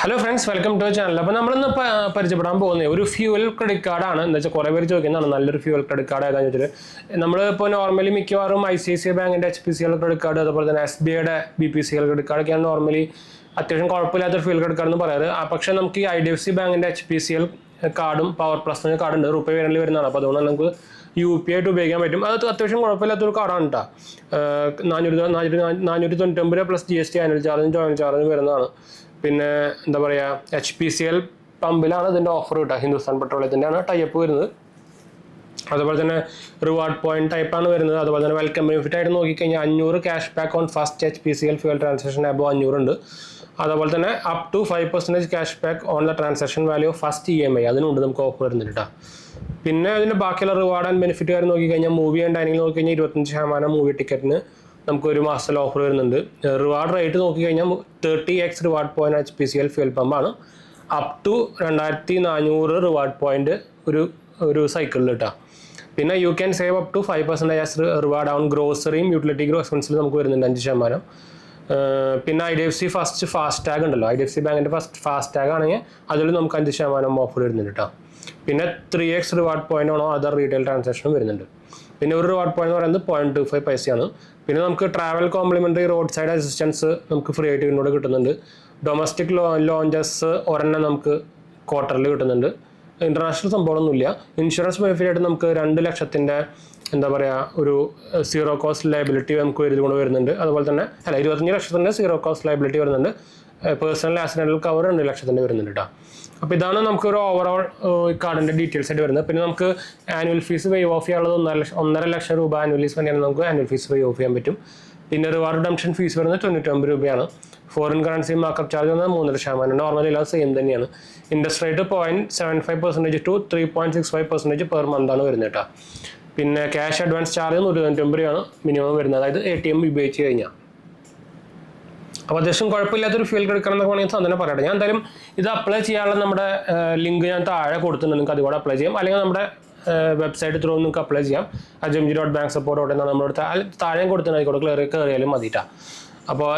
Hello friends, welcome to channel. അപ്പോൾ നമ്മളിന്ന് പരിചയപ്പെടാൻ പോകുന്നത് ഒരു ഫ്യൂവൽ ക്രെഡിറ്റ് കാർഡാണ്. എന്താ വെച്ചാൽ കുറേ പേര് ചോദിക്കുന്നതാണ് നല്ലൊരു ഫ്യൂവൽ ക്രെഡിറ്റ് കാർഡ് ഏതാണെന്ന് വെച്ചിട്ട്. നമ്മളിപ്പോൾ നോർമലി മിക്കവാറും ICICI ബാങ്കിൻ്റെ HPCL ക്രെഡിറ്റ് കാർഡ്, അതുപോലെ തന്നെ SBIയുടെ BPCL ക്രെഡിറ്റ് കാർഡൊക്കെയാണ് നോർമലി അത്യാവശ്യം കുഴപ്പമില്ലാത്തൊരു ഫ്യൂവൽ ക്രെഡിറ്റ് കാർഡ് എന്ന് പറയാറ്. പക്ഷേ നമുക്ക് ഈ IDFC ബാങ്കിൻ്റെ HPCL കാർഡും പവർ പ്ലസിൻ്റെ കാർഡുണ്ട്, റുപ്പേ വേനലിൽ വരുന്നതാണ്. അപ്പോൾ അതുകൊണ്ട് നമുക്ക് UPI ആയിട്ട് ഉപയോഗിക്കാൻ പറ്റും. അത് അത്യാവശ്യം കുഴപ്പമില്ലാത്തൊരു കാർഡാണ് കേട്ടോ. 499 പ്ലസ് GST ആനുവൽ ചാർജും ജോയിൻ ചാർജും വരുന്നതാണ്. പിന്നെ എന്താ പറയുക, HPCL പമ്പിലാണ് ഇതിൻ്റെ ഓഫർ കിട്ടുക. ഹിന്ദുസ്ഥാൻ പെട്രോളിയത്തിൻ്റെ ആണ് ടൈപ്പ് വരുന്നത്. അതുപോലെ തന്നെ റിവാർഡ് പോയിന്റ് ടൈപ്പാണ് വരുന്നത്. അതുപോലെ തന്നെ വെൽക്കം ബെനിഫിറ്റ് ആയിട്ട് നോക്കിക്കഴിഞ്ഞാൽ 500 cash back on first HPCL fuel transaction above 500 ഉണ്ട്. അതുപോലെ തന്നെ up to 5% cash back on the transaction value of first EMI അതിനുണ്ട് നമുക്ക് ഓഫർ വരുന്നുണ്ട് കേട്ടോ. പിന്നെ അതിൻ്റെ ബാക്കിയുള്ള റിവാർഡ് ആൻഡ് ബെനിഫിറ്റ് കാര്യം നോക്കിക്കഴിഞ്ഞാൽ മൂവി ആൻഡ് ഡൈനിങ് നോക്കിക്കഴിഞ്ഞാൽ 25% മൂവി ടിക്കറ്റിന് നമുക്ക് ഒരു മാസത്തിൽ ഓഫർ വരുന്നുണ്ട്. റിവാർഡ് റേറ്റ് നോക്കിക്കഴിഞ്ഞാൽ 30x reward point HPCL fuel പമ്പാണ്. അപ് ടു 2400 റിവാർഡ് പോയിന്റ് ഒരു സൈക്കിളിൽ കിട്ടാം. പിന്നെ you can save up to 5% reward on ഗ്രോസറിയും യൂട്ടിലിറ്റി എക്സ്പെൻസിൽ നമുക്ക് വരുന്നുണ്ട് 5%. പിന്നെ IDFC ഫസ്റ്റ് ഫാസ്റ്റ് ടാഗ് ഉണ്ടല്ലോ, IDFC ബാങ്കിൻ്റെ ഫാസ്റ്റ് ടാഗ് ആണെങ്കിൽ അതിൽ നമുക്ക് 5% ഓഫർ വരുന്നുണ്ട് കേട്ടോ. പിന്നെ 3x റിവാർഡ് പോയിന്റ് ആണോ അതർ റീറ്റെയിൽ ട്രാൻസാക്ഷനും വരുന്നുണ്ട്. പിന്നെ ഒരു റിവാർഡ് പോയിന്റ് എന്ന് പറയുന്നത് 0.25 പൈസയാണ്. പിന്നെ നമുക്ക് travel complimentary road side assistance നമുക്ക് ഫ്രീ ആയിട്ട് ഇതിനോട് കിട്ടുന്നുണ്ട്. ഡൊമസ്റ്റിക് ലോഞ്ചസ് ഒരെണ്ണം നമുക്ക് ക്വാർട്ടറിൽ കിട്ടുന്നുണ്ട്. ഇൻ്റർനാഷണൽ സംഭവമൊന്നുമില്ല. ഇൻഷുറൻസ് ബെനിഫിറ്റ് ആയിട്ട് നമുക്ക് 2 ലക്ഷത്തിൻ്റെ എന്താ പറയുക ഒരു സീറോ കോസ്റ്റ് ലയബിലിറ്റി നമുക്ക് കൊണ്ട് വരുന്നുണ്ട്. അതുപോലെ തന്നെ 25 ലക്ഷത്തിൻ്റെ സീറോ കോസ്റ്റ് ലയബിലിറ്റി വരുന്നുണ്ട്. പേഴ്സണൽ ആക്സിഡൻ്റൽ കവർ 2 ലക്ഷത്തിൻ്റെ വരുന്നുണ്ട് കേട്ടോ. അപ്പോൾ ഇതാണ് നമുക്കൊരു ഓവറോൾ കാർഡിൻ്റെ ഡീറ്റെയിൽസ് ആയിട്ട് വരുന്നത്. പിന്നെ നമുക്ക് ആനുവൽ ഫീസ് വേവ് ഓഫ് ചെയ്യാനുള്ളത് 1.5 ലക്ഷം രൂപ ആനുവൽ ഫീസ് വേണ്ടിയാണ് നമുക്ക് ആനുവൽ ഫീസ് വേവ് ഓഫ് ചെയ്യാൻ പറ്റും. പിന്നെ റിവാർഡ് റിഡംഷൻ ഫീസ് വരുന്നത് 99 രൂപയാണ്. ഫോറിൻ കറൻസി മാർക്കപ്പ് ചാർജ് വന്നത് 3.5%. നോർമലി എല്ലാം സെയിം തന്നെയാണ്. ഇൻട്രസ്റ്റ് റേറ്റ് 0.75% to 3.65% പെർ മന്താണ് വരുന്നത് കേട്ടോ. പിന്നെ ക്യാഷ് അഡ്വാൻസ് ചാർജ് 199 രൂപയാണ് മിനിമം വരുന്നത്, അതായത് ATM ഉപയോഗിച്ച് കഴിഞ്ഞാൽ. അപ്പോൾ അത്യാവശ്യം കുഴപ്പമില്ലാത്തൊരു ഫ്യൂൽ ക്രെഡിറ്റ് കാർഡ് എന്നൊക്കെ വേണമെങ്കിൽ തന്നെ പറയട്ടെ. ഞാൻ എന്തായാലും ഇത് അപ്ലൈ ചെയ്യാനുള്ള നമ്മുടെ ലിങ്ക് ഞാൻ താഴെ കൊടുത്തിട്ടുണ്ട്. നിങ്ങൾക്ക് അതുകൂടെ അപ്ലൈ ചെയ്യാം. അല്ലെങ്കിൽ നമ്മുടെ വെബ്സൈറ്റ് ത്രൂ നിങ്ങൾക്ക് അപ്ലൈ ചെയ്യാം. ajmg.banksupport എന്നാണ് നമ്മുടെ താഴെയും കൊടുത്തിട്ടുണ്ട്. ആയിക്കോട്ടെ, കയറിയാലും മതിയിട്ടാ. അപ്പോൾ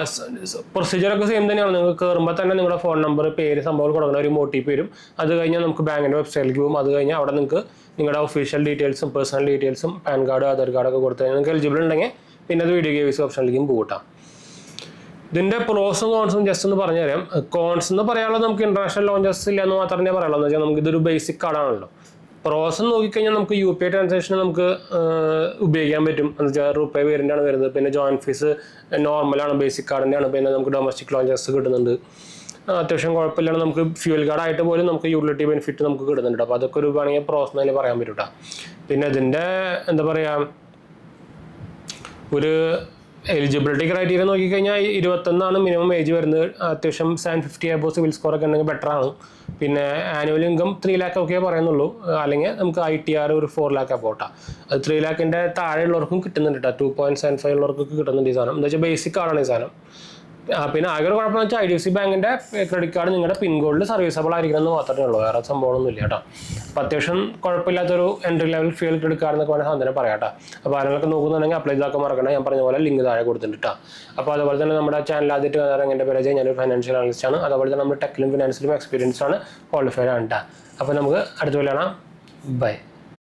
പ്രൊസീജിയറൊക്കെ സെയിം തന്നെയാണ്. നിങ്ങൾക്ക് കയറുമ്പോൾ തന്നെ നിങ്ങളുടെ ഫോൺ നമ്പർ, പേര്, സംഭവം കൊടുക്കണം. ഒരു OTP വരും. അത് കഴിഞ്ഞാൽ നമുക്ക് ബാങ്കിൻ്റെ വെബ്സൈറ്റിലേക്ക് പോകും. അത് കഴിഞ്ഞാൽ അവിടെ നിങ്ങൾക്ക് നിങ്ങളുടെ ഒഫീഷ്യൽ ഡീറ്റെയിൽസും പേഴ്സണൽ ഡീറ്റെയിൽസും പാൻ കാർഡ്, ആധാർ കാർഡൊക്കെ കൊടുത്തു കഴിഞ്ഞാൽ നിങ്ങൾക്ക് എലിജിബിൾ ഉണ്ടെങ്കിൽ പിന്നെ അത് വീഡിയോ ഗെയിംസ് ഓപ്ഷനിലേക്കും പോകട്ടാം. ഇതിൻ്റെ പ്രോസും കോൺസും ജസ്റ്റ് ഒന്ന് പറഞ്ഞുതരാം. കോൺസ് എന്ന് പറയാനുള്ളത് നമുക്ക് ഇൻ്റർനാഷണൽ ലോഞ്ചസ് ഇല്ല എന്ന് മാത്രമേ പറയുള്ളൂ. എന്ന് വെച്ചാൽ നമുക്ക് ഇതൊരു ബേസിക് കാർഡാണല്ലോ. പ്രോസ് നോക്കിക്കഴിഞ്ഞാൽ നമുക്ക് UPI ട്രാൻസാക്ഷൻ നമുക്ക് ഉപയോഗിക്കാൻ പറ്റും. എന്ന് വെച്ചാൽ റുപ്പേ വേരിയൻ്റാണ് വരുന്നത്. പിന്നെ ജോയിൻ ഫീസ് നോർമലാണ്, ബേസിക് കാർഡിൻ്റെയാണ്. പിന്നെ നമുക്ക് ഡൊമസ്റ്റിക് ലോഞ്ചസ് കിട്ടുന്നുണ്ട്. അത്യാവശ്യം കുഴപ്പമില്ലാണ്ട് നമുക്ക് ഫ്യൂൽ കാർഡായിട്ട് പോലും നമുക്ക് യൂട്ടിലിറ്റി ബെനിഫിറ്റ് നമുക്ക് കിട്ടുന്നുണ്ട്. അപ്പോൾ അതൊക്കെ ഒരു വേണമെങ്കിൽ പ്രോസ് എന്ന് തന്നെ പറയാൻ പറ്റും കേട്ടോ. പിന്നെ ഇതിൻ്റെ എന്താ പറയുക, ഒരു എലിജിബിലിറ്റി ക്രൈറ്റീരിയ നോക്കിക്കഴിഞ്ഞാൽ 21 മിനിമം ഏജ് വരുന്നത്. അത്യാവശ്യം 750 അബോ സിവിൽ സ്കോറൊക്കെ ഉണ്ടെങ്കിൽ ബെറ്ററാണ്. പിന്നെ ആനുവൽ ഇൻകം 3 lakh ഒക്കെ പറയുന്നുള്ളൂ. അല്ലെങ്കിൽ നമുക്ക് ITR ഒരു 4 lakh അബോട്ടാ. അത് 3 lakhൻ്റെ താഴെയുള്ളവർക്കും കിട്ടുന്നുണ്ട് കേട്ടോ. 2.75 ഉള്ളവർക്കൊക്കെ കിട്ടുന്നുണ്ട് ഈ സാധനം. എന്താ വെച്ചാൽ ബേസിക് കാർഡാണ് ഈ സാധനം. പിന്നെ ആകെ ഒരു കുഴപ്പമെന്ന് വെച്ചാൽ IDFC ബാങ്കിൻ്റെ ക്രെഡിറ്റ് കാർഡ് നിങ്ങളുടെ പിൻകോഡിൽ സർവീസബിൾ ആയിരിക്കണം എന്ന് മാത്രമേ ഉള്ളൂ. വേറെ സംഭവമൊന്നുമില്ല കേട്ടോ. അപ്പോൾ അത്യാവശ്യം കുഴപ്പമില്ലാത്തൊരു entry level fuel credit card എന്നൊക്കെ വേണമെങ്കിൽ സാധനം പറയാം കേട്ടോ. അപ്പോൾ ആരെങ്കിലൊക്കെ നോക്കുന്നുണ്ടെങ്കിൽ അപ്ലൈ ചെയ്താക്കാൻ മറക്കണം. ഞാൻ പറഞ്ഞ പോലെ ലിങ്ക് താഴെ കൊടുത്തിട്ടുണ്ട് കേട്ടോ. അപ്പോൾ അതുപോലെ തന്നെ നമ്മുടെ ചാനൽ ആദ്യമായിട്ട് കാണാൻ എൻ്റെ പേര് ഞാനൊരു ഫൈനാൻഷ്യൽ അനലിസ്റ്റ് ആണ്. അതുപോലെ തന്നെ നമ്മുടെ ടെക്കിലും ഫിനാൻസിലും എക്സ്പീരിയൻസ് ആണ്, ക്വാളിഫൈഡ് ആണ് കേട്ടോ. അപ്പോൾ നമുക്ക് അടുത്ത പോലെ കാണാം. ബൈ.